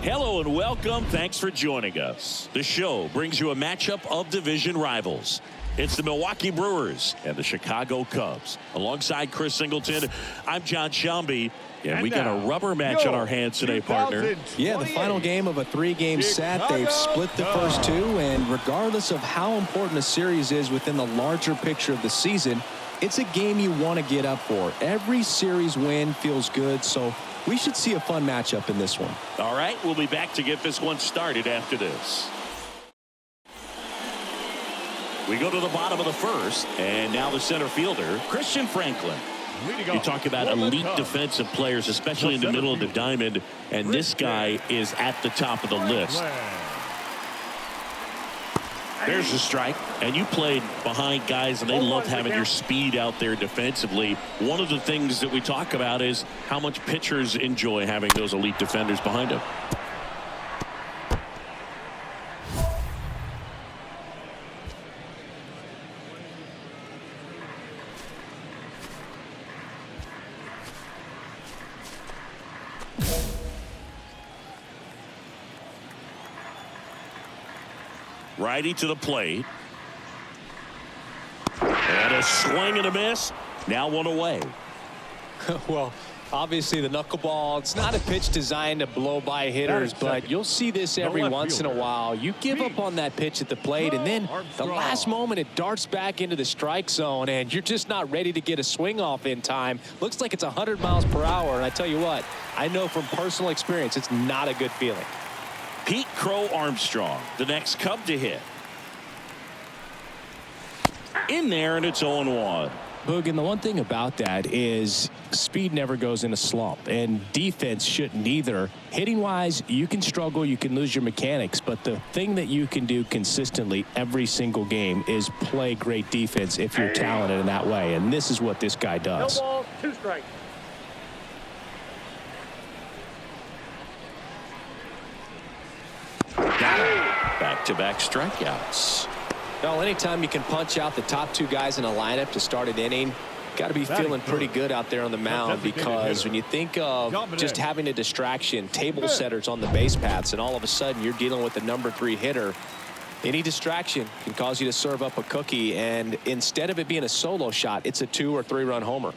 Hello and welcome. Thanks for joining us. The show brings you a matchup of division rivals. It's the Milwaukee Brewers and the Chicago Cubs. Alongside Chris Singleton, I'm John Shelby. And we got a rubber match on our hands today, partner. Yeah, the final game of a three-game set. They've split the first two, and regardless of how important a series is within the larger picture of the season, it's a game you want to get up for. Every series win feels good, so we should see a fun matchup in this one. All right, we'll be back to get this one started after this. We go to the bottom of the first, and now the center fielder, Christian Franklin. You talk about elite defensive players, especially in the middle of the diamond, and this guy is at the top of the list. There's a strike, and you played behind guys, and they love having your speed out there defensively. One of the things that we talk about is how much pitchers enjoy having those elite defenders behind them. Righty to the plate. And a swing and a miss. Now one away. Well, obviously the knuckleball, it's not a pitch designed to blow by hitters, but you'll see this every once in a while. You give up on that pitch at the plate, and then the last moment it darts back into the strike zone, and you're just not ready to get a swing off in time. Looks like it's 100 miles per hour, and I tell you what, I know from personal experience it's not a good feeling. Pete Crow Armstrong, the next Cub to hit. In there, and it's 0-1. Boog, and the one thing about that is speed never goes in a slump, and defense shouldn't either. Hitting-wise, you can struggle, you can lose your mechanics, but the thing that you can do consistently every single game is play great defense if you're talented in that way, and this is what this guy does. No ball, 2 strikes. Back-to-back strikeouts. Well, anytime you can punch out the top 2 guys in a lineup to start an inning, got to be feeling pretty good out there on the mound, because when you think of just having a distraction, table setters on the base paths, and all of a sudden you're dealing with the number 3 hitter, any distraction can cause you to serve up a cookie, and instead of it being a solo shot, it's a 2 or 3 run homer.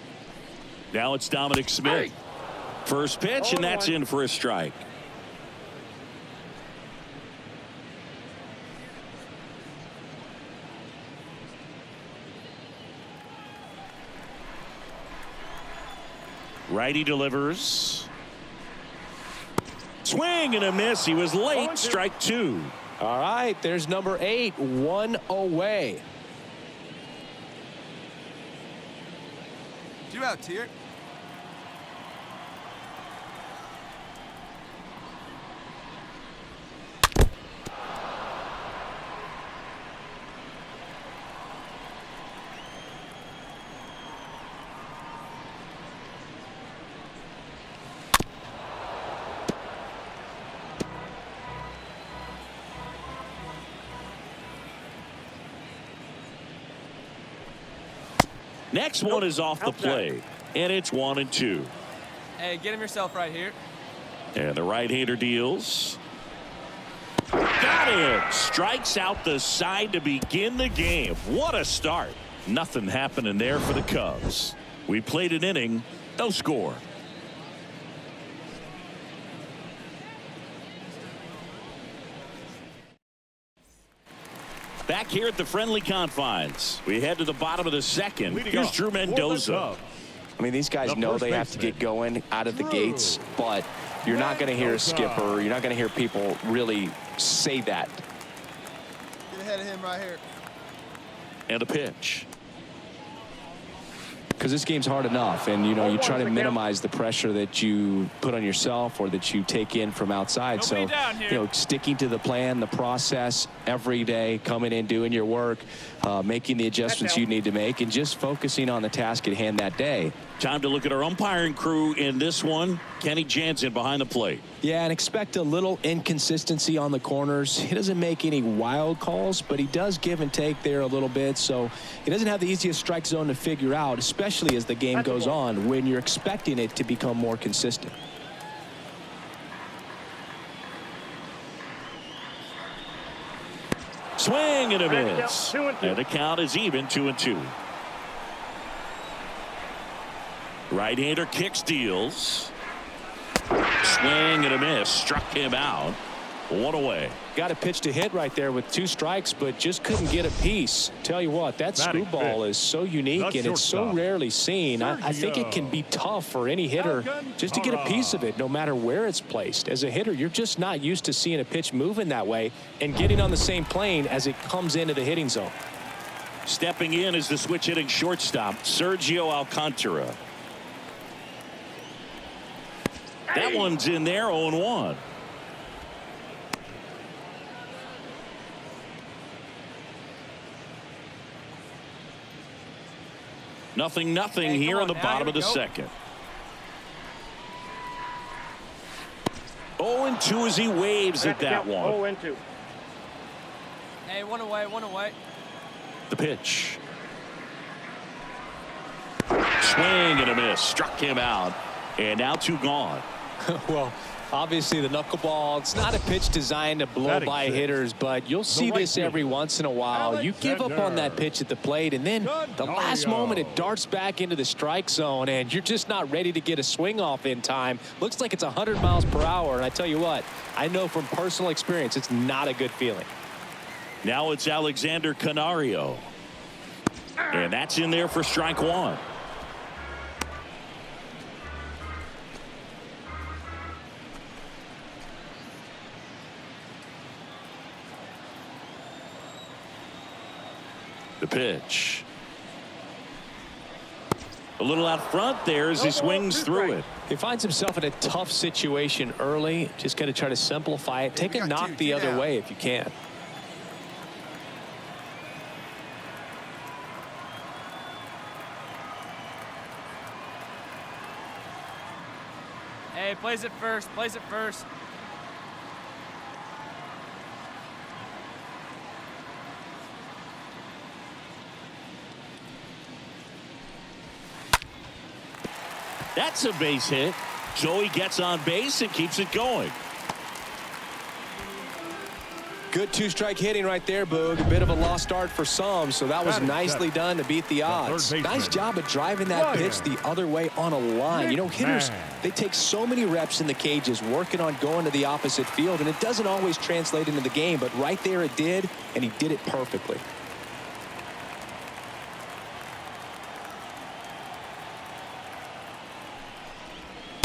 Now it's Dominic Smith. First pitch, and that's in for a strike. Righty delivers. Swing and a miss. He was late. Strike 2. All right, there's number 8, 1 away. 2 out here. Next one is off the plate, and it's 1-2. Hey, get him yourself right here. And the right-hander deals. Got it. Strikes out the side to begin the game. What a start. Nothing happening there for the Cubs. We played an inning, no score. Back here at the friendly confines, we head to the bottom of the second. Here's Drew Mendoza. I mean, these guys know they have to get going out of the gates, but you're not going to hear a skipper, you're not going to hear people really say that. Get ahead of him right here. And a pitch. Because this game's hard enough, and you know you try to minimize the pressure that you put on yourself or that you take in from outside. So you know, sticking to the plan, the process every day, coming in, doing your work, making the adjustments you need to make, and just focusing on the task at hand that day. Time to look at our umpiring crew in this one. Kenny Jansen behind the plate. Yeah, and expect a little inconsistency on the corners. He doesn't make any wild calls, but he does give and take there a little bit. So he doesn't have the easiest strike zone to figure out, especially as the game goes on, when you're expecting it to become more consistent. Swing and a miss. And the count is even 2-2. Right-hander kicks, deals. Swing and a miss. Struck him out. One away. Got a pitch to hit right there with 2 strikes, but just couldn't get a piece. Tell you what, that screwball is so unique and it's so rarely seen. I think it can be tough for any hitter just to get a piece of it, no matter where it's placed. As a hitter, you're just not used to seeing a pitch moving that way and getting on the same plane as it comes into the hitting zone. Stepping in is the switch hitting shortstop, Sergio Alcantara. That one's in there, 0-1. Nothing here in the bottom of the second. 0-2 as he waves at that one. 0-2. Hey, one away. The pitch. Swing and a miss. Struck him out. And now 2 gone. Well, obviously the knuckleball, it's not a pitch designed to blow by hitters, but you'll see this every once in a while. You give up on that pitch at the plate, and then the last moment it darts back into the strike zone, and you're just not ready to get a swing off in time. Looks like it's 100 miles per hour, and I tell you what, I know from personal experience it's not a good feeling. Now it's Alexander Canario. And that's in there for strike 1. The pitch. A little out front there as he swings through it. He finds himself in a tough situation early. Just got to try to simplify it. Take a knock the other way if you can. Hey, plays it first. That's a base hit. So he gets on base and keeps it going. Good 2-strike hitting right there, Boog. A bit of a lost start for some, so that was nicely done to beat the odds. Nice job of driving that pitch the other way on a line. You know, hitters, they take so many reps in the cages working on going to the opposite field, and it doesn't always translate into the game, but right there it did, and he did it perfectly.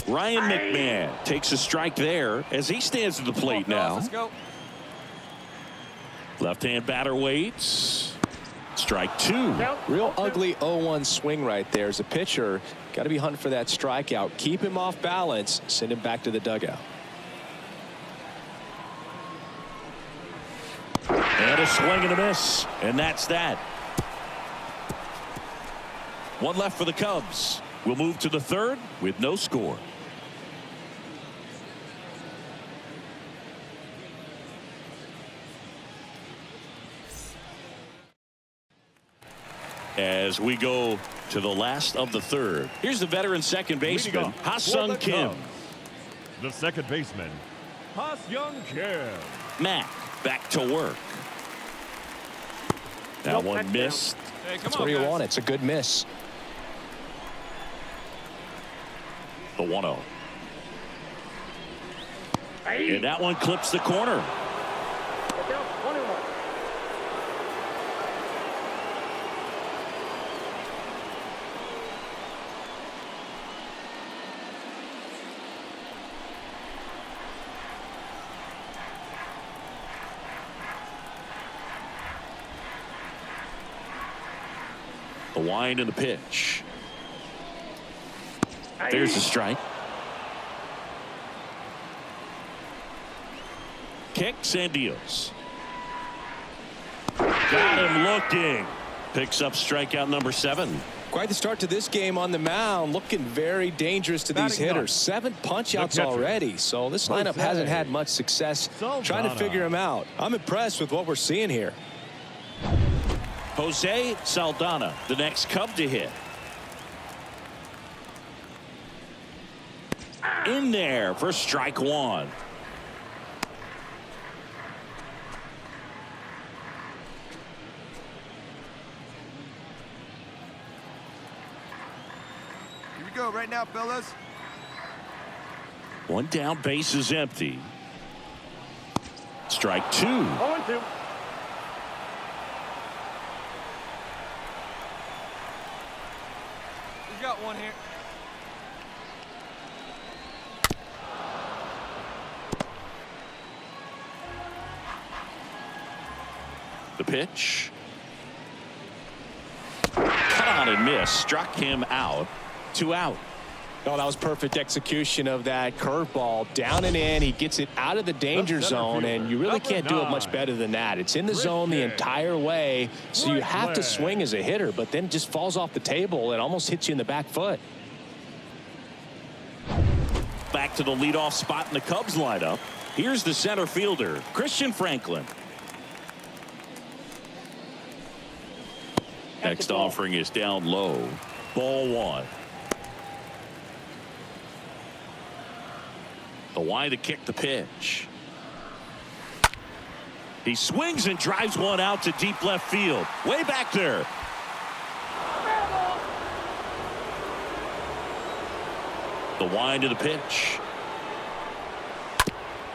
Ryan McMahon takes a strike there as he stands at the plate now. Let's go. Left-hand batter waits. Strike 2. Real ugly 0-1 swing right there. As a pitcher, got to be hunting for that strikeout. Keep him off balance. Send him back to the dugout. And a swing and a miss. And that's that. 1 left for the Cubs. We'll move to the 3rd with no score. As we go to the last of the 3rd. Here's the veteran second baseman, Ha-Sung Kim. The second baseman, Ha-Sung Kim. Mack back to work. That one missed. Hey, That's what you want. It's a good miss. The 1-0. And that one clips the corner. The wind and the pitch. There's the strike. Kicks and deals. Got him looking. Picks up strikeout number 7. Quite the start to this game on the mound. Looking very dangerous to these hitters. 7 punch-outs already. So this lineup hasn't had much success trying to figure him out. I'm impressed with what we're seeing here. Jose Saldana, the next Cub to hit. In there for strike 1. right now, fellas. One down, base is empty. Strike two. 0-2. We got one here. The pitch. Cut on and miss. Struck him out. 2 out. Oh, that was perfect execution of that curveball. Down and in. He gets it out of the danger zone, and you really can't do it much better than that. It's in the zone the entire way, so you have to swing as a hitter, but then it just falls off the table and almost hits you in the back foot. Back to the leadoff spot in the Cubs lineup. Here's the center fielder, Christian Franklin. Next offering is down low. Ball 1. The wide to kick the pitch. He swings and drives one out to deep left field. Way back there. The wind to the pitch.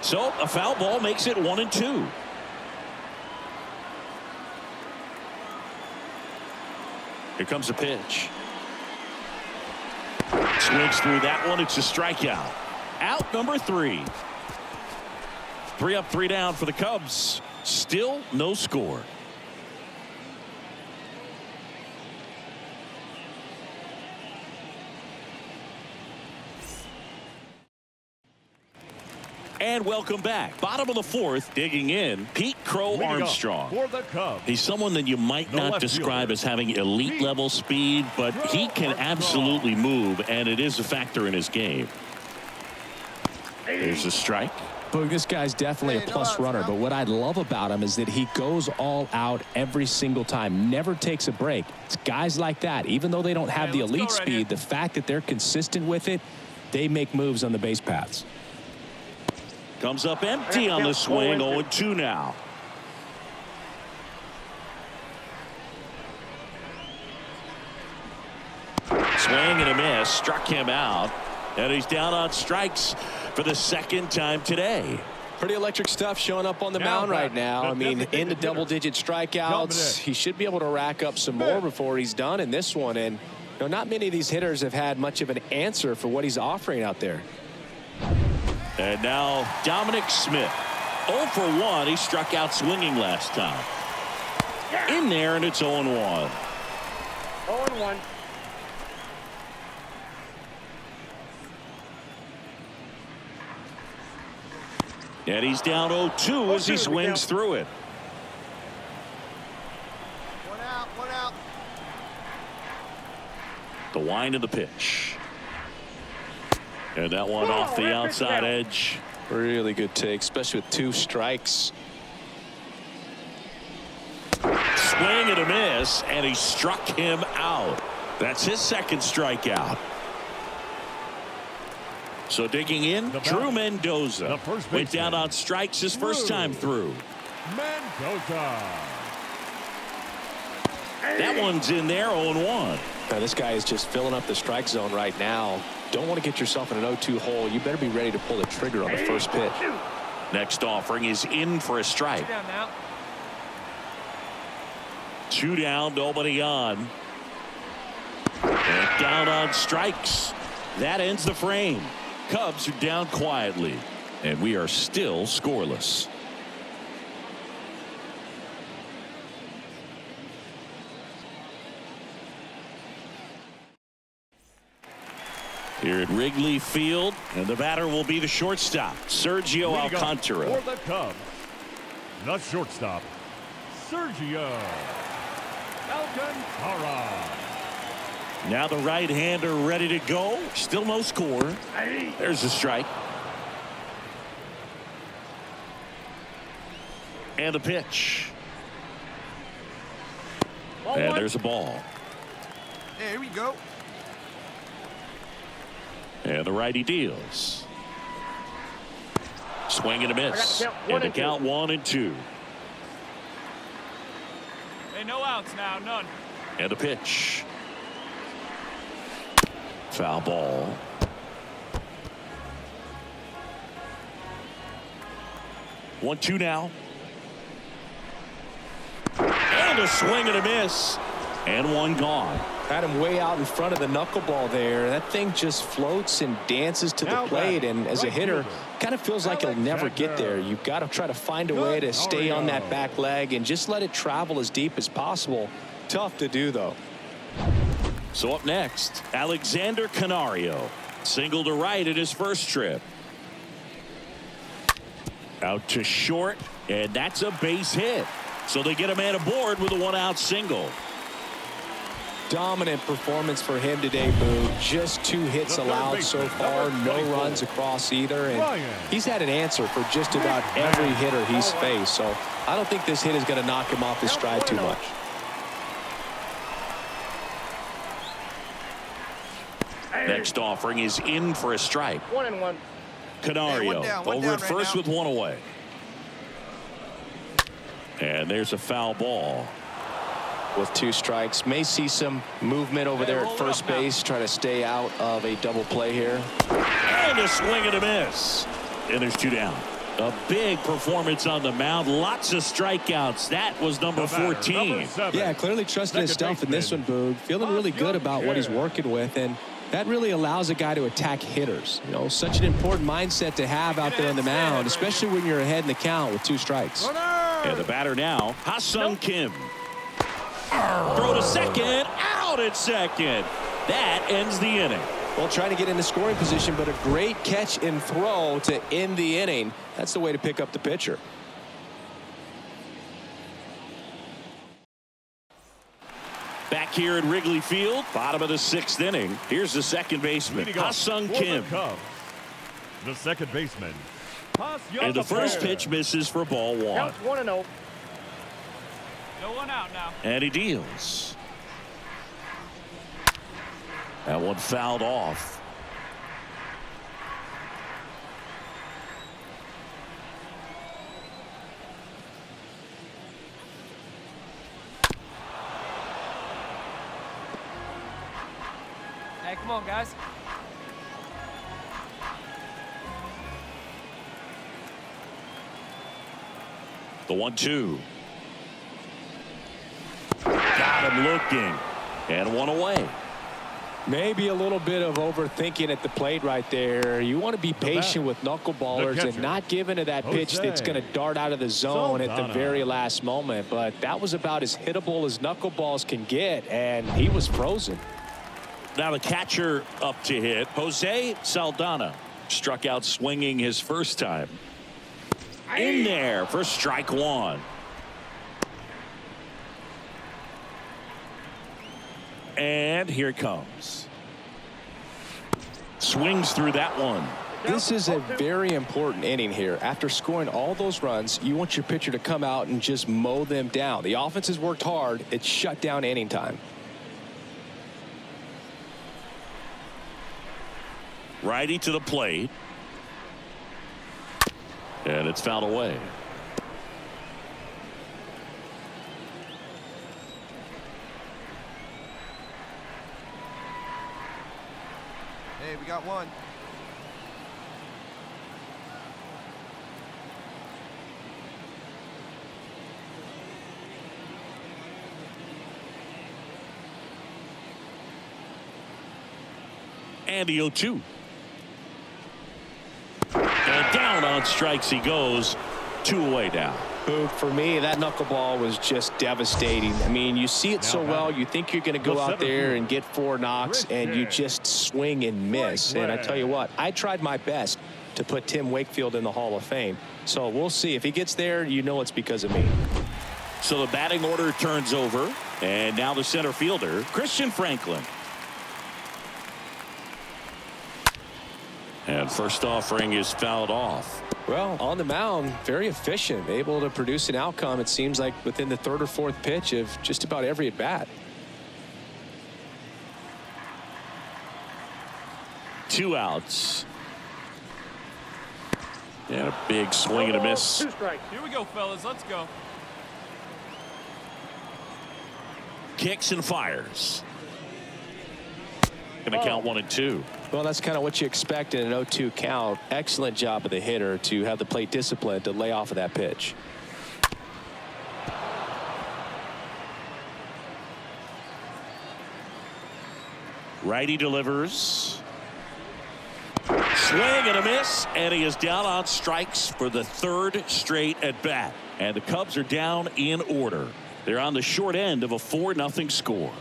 So a foul ball makes it 1-2. Here comes the pitch. Swings through that one. It's a strikeout. Out number 3. 3 up, 3 down for the Cubs. Still no score. And welcome back. Bottom of the 4th, digging in, Pete Crow Armstrong. For the Cubs. He's someone that you might not describe as having elite level speed, but he can absolutely move, and it is a factor in his game. There's a strike. Boog, this guy's definitely a plus runner, but what I love about him is that he goes all out every single time, never takes a break. It's guys like that, even though they don't have the elite speed, the fact that they're consistent with it, they make moves on the base paths. Comes up empty on the swing. 0-2 now. Swing and a miss. Struck him out. And he's down on strikes for the 2nd time today. Pretty electric stuff showing up on the mound right now. I mean, into double-digit strikeouts. He should be able to rack up some more before he's done in this one. And you know, not many of these hitters have had much of an answer for what he's offering out there. And now Dominic Smith. 0 for 1. He struck out swinging last time. In there, and it's 0-1. 0-1. And he's down 0-2 as he swings through it. 1 out, 1 out. The wind of the pitch. And that one off the outside edge. Really good take, especially with 2 strikes. Swing and a miss, and he struck him out. That's his 2nd strikeout. So digging in, Drew Mendoza went down on strikes his first time through. Mendoza. That one's in there, 0-1. Now, this guy is just filling up the strike zone right now. Don't want to get yourself in an 0-2 hole. You better be ready to pull the trigger on the first pitch. Next offering is in for a strike. 2 down now. 2 down, nobody on. And down on strikes. That ends the frame. Cubs are down quietly, and we are still scoreless. Here at Wrigley Field, and the batter will be the shortstop, Sergio Alcantara. For the Cubs, the shortstop, Sergio Alcantara. Now the right-hander ready to go. Still no score. There's a strike. And a pitch. And there's a ball. Hey, here we go. And the righty deals. Swing and a miss. And the count 1-2. Hey, no outs now, none. And a pitch. Foul ball. 1-2 now. And a swing and a miss. And one gone. Had him way out in front of the knuckleball there. That thing just floats and dances to the plate, and as a hitter, kind of feels like he'll never get there. You've got to try to find a way to stay on that back leg and just let it travel as deep as possible. Tough to do, though. So up next, Alexander Canario. Single to right at his first trip. Out to short, and that's a base hit. So they get a man aboard with a one-out single. Dominant performance for him today, Boo. Just 2 hits allowed so far, no runs across either, and he's had an answer for just about every hitter he's faced. So I don't think this hit is going to knock him off his stride too much. Next offering is in for a strike. 1-1. Canario over at first with one away. And there's a foul ball. With 2 strikes, may see some movement over there at first base, try to stay out of a double play here. And a swing and a miss. And there's 2 down. A big performance on the mound. Lots of strikeouts. That was number 14. Yeah, clearly trusting his stuff in this one, Boog. Feeling really good about what he's working with, and that really allows a guy to attack hitters. You know, such an important mindset to have out there on the mound, especially when you're ahead in the count with 2 strikes. And the batter now, Ha-Sung Kim. Throw to second, out at second. That ends the inning. Well, trying to get into scoring position, but a great catch and throw to end the inning. That's the way to pick up the pitcher. Back here at Wrigley Field, bottom of the 6th inning. Here's the second baseman, Ha-Sung Kim. The second baseman. And the first pitch misses for ball 1. Counts 1-0. No one out now. And he deals. That one fouled off. Hey, come on, guys. The 1-2. Got him looking. And one away. Maybe a little bit of overthinking at the plate right there. You want to be patient with knuckleballers and not give into that pitch that's going to dart out of the zone at the very last moment. But that was about as hittable as knuckleballs can get, and he was frozen. Now the catcher up to hit. Jose Saldana struck out swinging his first time. In there for strike 1. And here it comes. Swings through that one. This is a very important inning here. After scoring all those runs, you want your pitcher to come out and just mow them down. The offense has worked hard. It's shut down inning time. Righty to the plate. And it's fouled away. Hey, we got one. And the 0-2. And down on strikes he goes. 2 away now. Boog, for me, that knuckleball was just devastating. I mean, you see it so well, you think you're going to go out there and get 4 knocks, and you just swing and miss. And I tell you what, I tried my best to put Tim Wakefield in the Hall of Fame. So we'll see. If he gets there, you know it's because of me. So the batting order turns over, and now the center fielder, Christian Franklin. And first offering is fouled off. Well, on the mound, very efficient, able to produce an outcome, it seems like, within the 3rd or 4th pitch of just about every at bat. 2 outs. And a big swing and a miss. 2 strikes. Here we go, fellas. Let's go. Kicks and fires. Going to count 1-2. Well, that's kind of what you expect in an 0-2 count. Excellent job of the hitter to have the plate discipline to lay off of that pitch. Righty delivers. Swing and a miss, and he is down on strikes for the third straight at bat. And the Cubs are down in order. They're on the short end of a 4-0 score.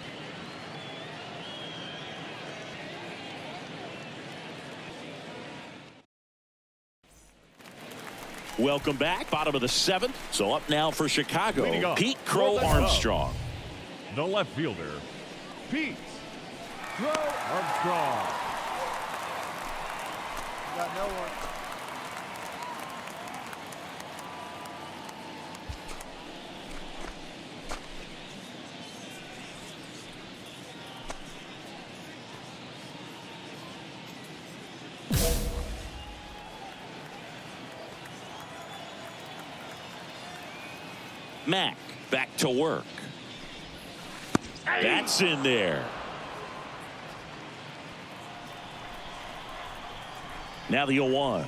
Welcome back. Bottom of the 7th. So up now for Chicago, Pete Crow Armstrong. The left fielder, Pete Crow Armstrong. Got no one. Mack back to work. That's in there. Now the 0-1.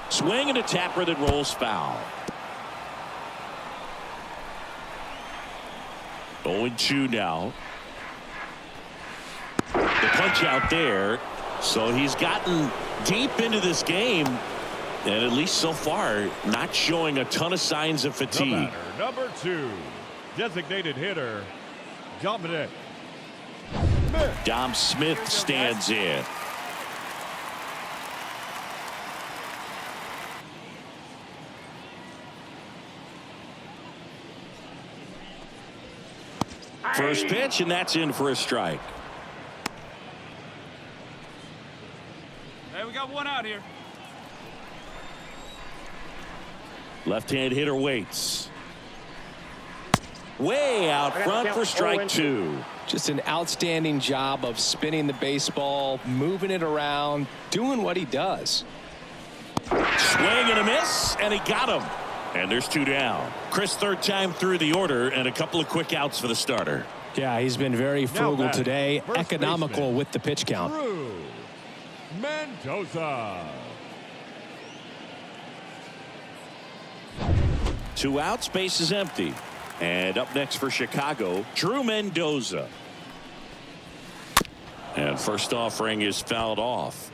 Swing and a tapper that rolls foul. 0-2 now. The punch out there. So he's gotten deep into this game. And at least so far, not showing a ton of signs of fatigue. The batter, number 2, designated hitter, Dominic Smith. Dom Smith stands in. First pitch, and that's in for a strike. Hey, we got one out here. Left-hand hitter waits. Way out front for strike 2. Just an outstanding job of spinning the baseball, moving it around, doing what he does. Swing and a miss, and he got him. And there's 2 down. Chris, third time through the order, and a couple of quick outs for the starter. Yeah, he's been very frugal today, economical with the pitch count. Drew Mendoza. 2 outs, base is empty. And up next for Chicago, Drew Mendoza. And first offering is fouled off.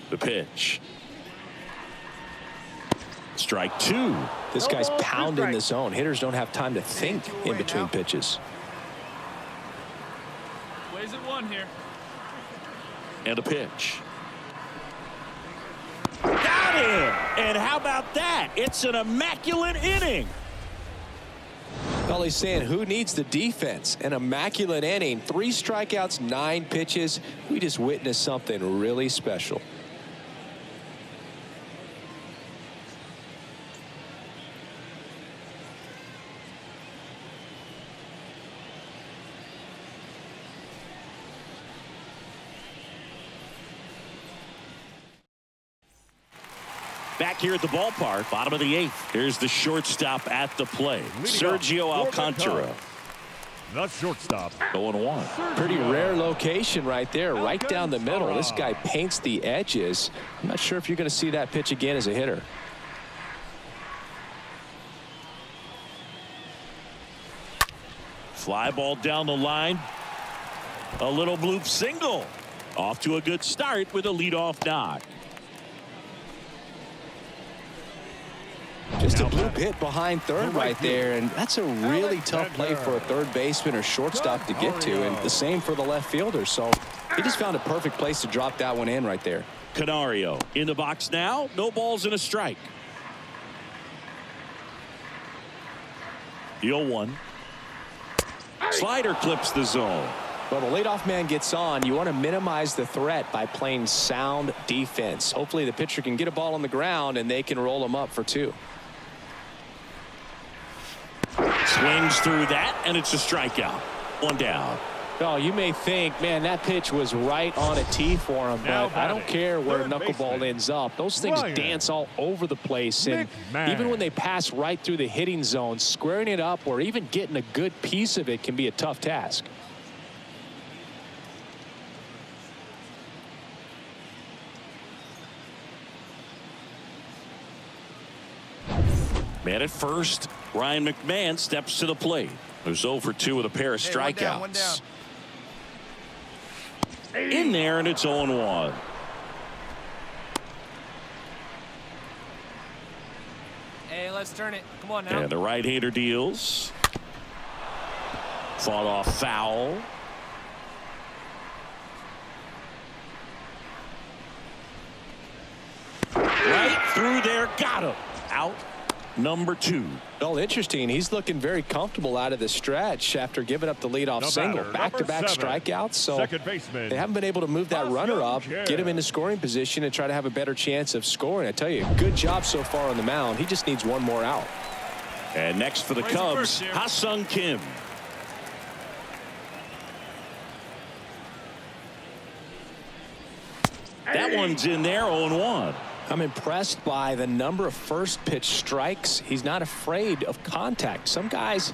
The pitch. Strike 2. This guy's pounding the zone. Hitters don't have time to think in between pitches. Plays at 1 here. And a pitch. Got him! And how about that? It's an immaculate inning. Well, he's saying who needs the defense? An immaculate inning. 3 strikeouts, 9 pitches. We just witnessed something really special. Back here at the ballpark, bottom of the 8th. Here's the shortstop at the plate, Sergio Alcantara. The shortstop, 0-1. Pretty rare location right there, right down the middle. This guy paints the edges. I'm not sure if you're going to see that pitch again as a hitter. Fly ball down the line. A little bloop single. Off to a good start with a leadoff knock. Just a bloop hit behind third right there, and that's a really tough play for a third baseman or shortstop to get to, and the same for the left fielder. So he just found a perfect place to drop that one in right there. Canario in the box now. No balls and a strike. The 0-1. Slider clips the zone. Well, the leadoff man gets on. You want to minimize the threat by playing sound defense. Hopefully the pitcher can get a ball on the ground and they can roll him up for 2. Swings through that, and it's a strikeout. 1 down. Well, you may think, man, that pitch was right on a tee for him, but I don't care where knuckleball ends up. Those things dance all over the place, and even when they pass right through the hitting zone, squaring it up or even getting a good piece of it can be a tough task. Man at first, Ryan McMahon steps to the plate. There's 0 for 2 with a pair of strikeouts. One down. In there, and it's 0-1. Hey, let's turn it. Come on now. And the right-hander deals. Fought off foul. Right through there. Got him. Out. Number 2. Well, interesting. He's looking very comfortable out of the stretch after giving up the leadoff single. Back-to-back strikeouts. So they haven't been able to move that runner up, get him into scoring position, and try to have a better chance of scoring. I tell you, good job so far on the mound. He just needs one more out. And next for the Cubs, Ha-Sung Kim. That one's in there, 0-1. I'm impressed by the number of first pitch strikes. He's not afraid of contact. Some guys,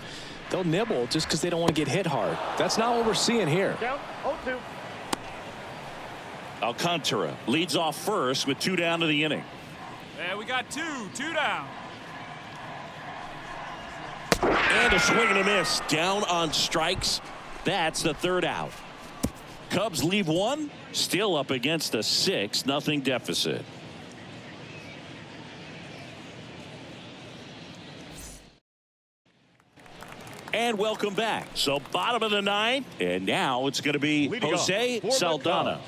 they'll nibble just because they don't want to get hit hard. That's not what we're seeing here. Count 0-2. Alcantara leads off first with 2 down to the inning. Yeah, we got two down. And a swing and a miss. Down on strikes. That's the 3rd out. Cubs leave 1, still up against a 6-0 deficit. And welcome back. So bottom of the 9th, and now it's going to be Leading Jose off for Saldana.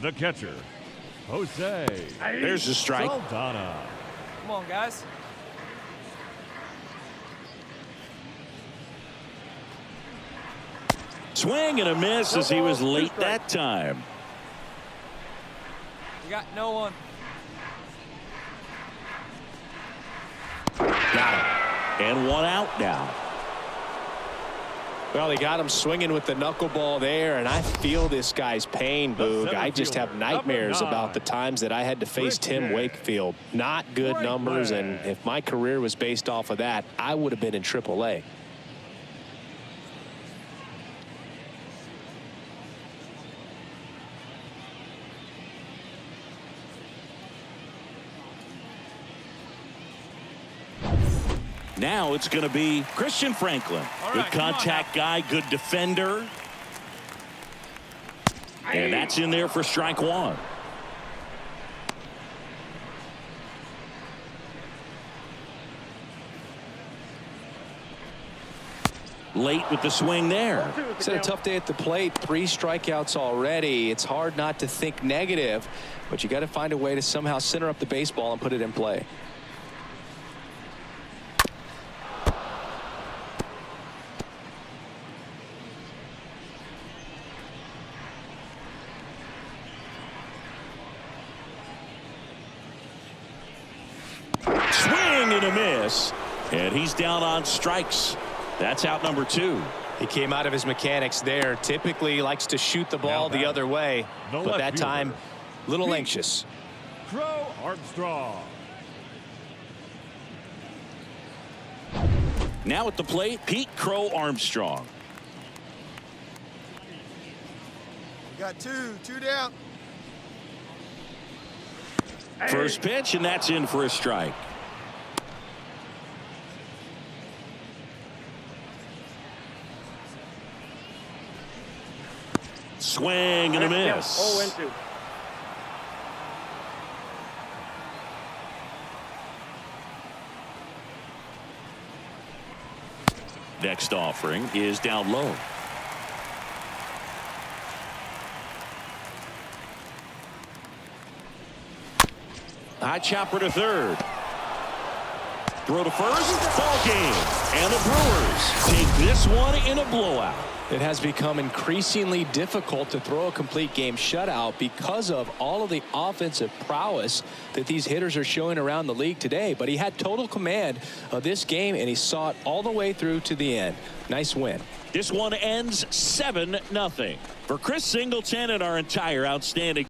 The catcher, Jose. There's the strike. Saldana. Come on, guys. Swing and a miss as he was late that time. We got no one. Got him. And 1 out now. Well, he got him swinging with the knuckleball there, and I feel this guy's pain, Boog. I just have nightmares about the times that I had to face Tim Wakefield. Not good numbers, and if my career was based off of that, I would have been in AAA. Now it's going to be Christian Franklin. Good contact guy, good defender. And that's in there for strike 1. Late with the swing there. It's had a tough day at the plate. 3 strikeouts already. It's hard not to think negative, but you got to find a way to somehow center up the baseball and put it in play. And he's down on strikes. That's out number 2. He came out of his mechanics there. Typically likes to shoot the ball the other way, but that time a little anxious. Crow Armstrong. Now at the plate, Pete Crow Armstrong. We got two down. First pitch, and that's in for a strike. Swing and a miss. 0-2. Next offering is down low. High chopper to third. Throw to first. Ball game. And the Brewers take this one in a blowout. It has become increasingly difficult to throw a complete game shutout because of all of the offensive prowess that these hitters are showing around the league today. But he had total command of this game, and he saw it all the way through to the end. Nice win. This one ends 7-0. For Chris Singleton and our entire outstanding